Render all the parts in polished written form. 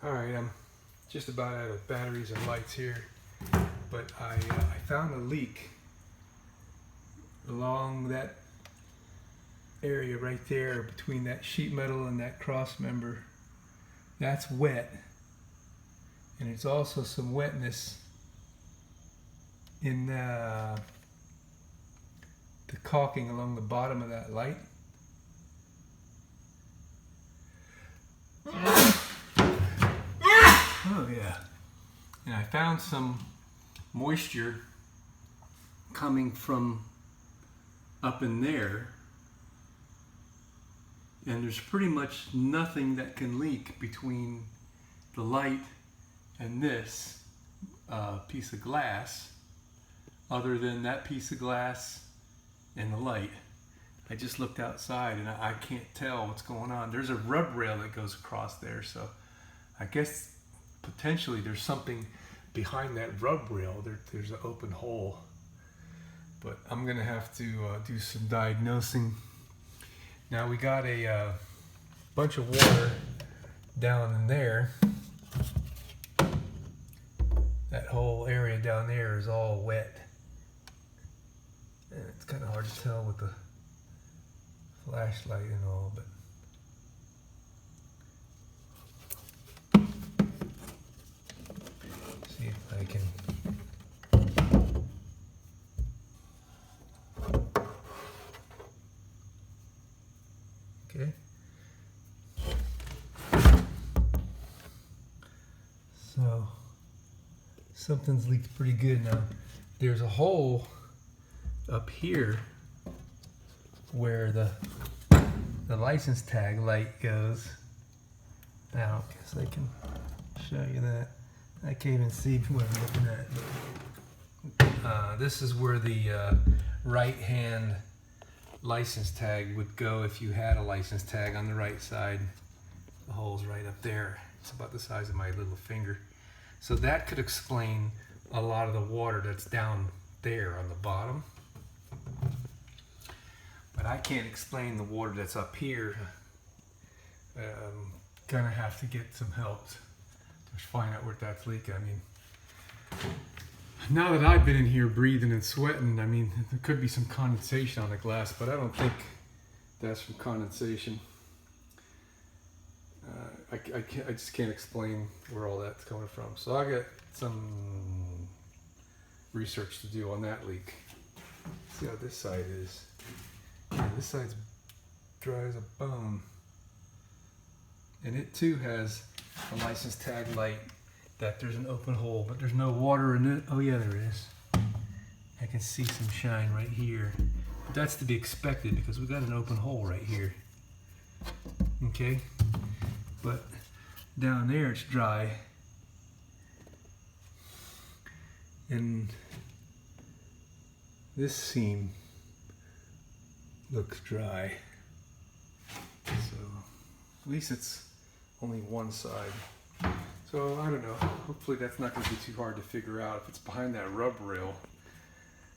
Alright, I'm just about out of batteries and lights here, but I found a leak along that area right there between that sheet metal and that cross member. That's wet, and it's also some wetness in the caulking along the bottom of that light. Oh yeah. And I found some moisture coming from up in there, and there's pretty much nothing that can leak between the light and this piece of glass other than that piece of glass and the light. I just looked outside and I can't tell what's going on. There's a rub rail that goes across there, so I guess potentially there's something behind that rub rail. There's an open hole, but I'm gonna have to do some diagnosing. Now we got a bunch of water down in there. That whole area down there is all wet, and it's kind of hard to tell with the flashlight and all, but see if I can. Okay. So something's leaked pretty good now. There's a hole up here where the license tag light goes. Now, I guess I can show you that. I can't even see what I'm looking at. This is where the right hand license tag would go if you had a license tag on the right side. The hole's right up there. It's about the size of my little finger. So that could explain a lot of the water that's down there on the bottom. But I can't explain the water that's up here. Gonna have to get some help to find out where that's leaking. I mean, now that I've been in here breathing and sweating, I mean, there could be some condensation on the glass, but I don't think that's from condensation. I just can't explain where all that's coming from. So I got some research to do on that leak. See how this side is. Yeah, this side's dry as a bone. And it too has a license tag light that there's an open hole, but there's no water in it. Oh yeah, there is. I can see some shine right here. But that's to be expected because we got an open hole right here. Okay? But down there it's dry. And this seam looks dry. So at least it's only one side. So I don't know. Hopefully that's not going to be too hard to figure out. If it's behind that rub rail,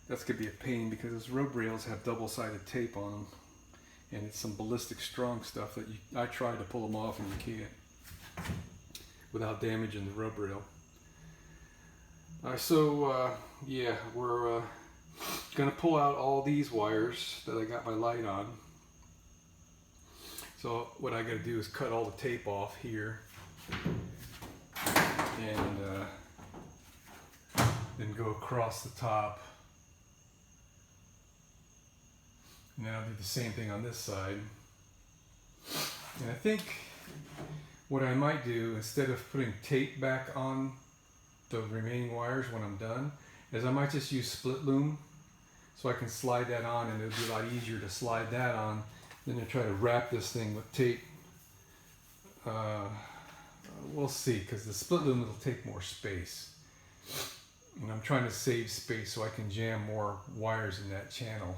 that's going to be a pain because those rub rails have double-sided tape on them. And it's some ballistic strong stuff that I tried to pull them off and you can't without damaging the rub rail. Yeah, we're gonna pull out all these wires that I got my light on. So what I gotta do is cut all the tape off here and then go across the top. And then I'll do the same thing on this side. And I think what I might do, instead of putting tape back on the remaining wires when I'm done, is I might just use split loom so I can slide that on, and it'll be a lot easier to slide that on than to try to wrap this thing with tape. We'll see, because the split loom will take more space. And I'm trying to save space so I can jam more wires in that channel.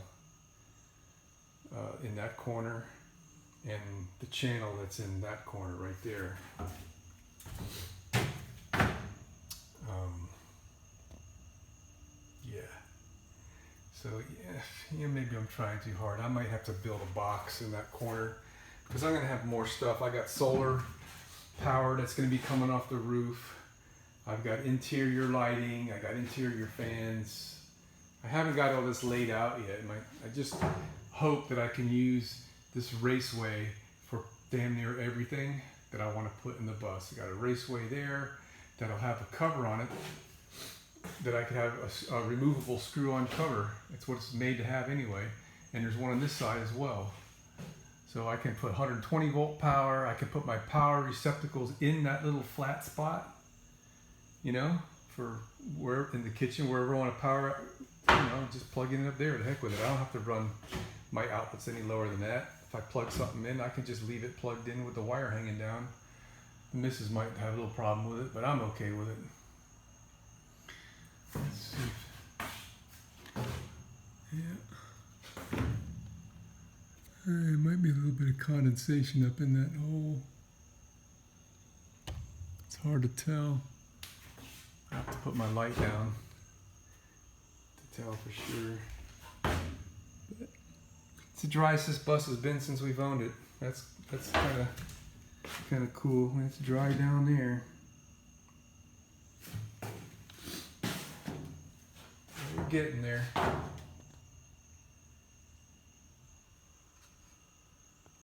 In that corner, and the channel that's in that corner right there. Yeah. So yeah, maybe I'm trying too hard. I might have to build a box in that corner because I'm gonna have more stuff. I got solar power that's going to be coming off the roof. I've got interior lighting. I got interior fans. I haven't got all this laid out yet. I just hope that I can use this raceway for damn near everything that I want to put in the bus. I got a raceway there that'll have a cover on it that I could have a removable screw-on cover. It's what it's made to have anyway. And there's one on this side as well. So I can put 120 volt power. I can put my power receptacles in that little flat spot, you know, for where in the kitchen, wherever I want to power, you know, just plugging it up there. To heck with it. I don't have to run my outlets any lower than that. If I plug something in, I can just leave it plugged in with the wire hanging down. The missus might have a little problem with it, but I'm okay with it. Let's see. Yeah. There might be a little bit of condensation up in that hole. It's hard to tell. I have to put my light down to tell for sure. But it's the driest this bus has been since we've owned it. That's kind of cool. It's dry down there. We're getting there.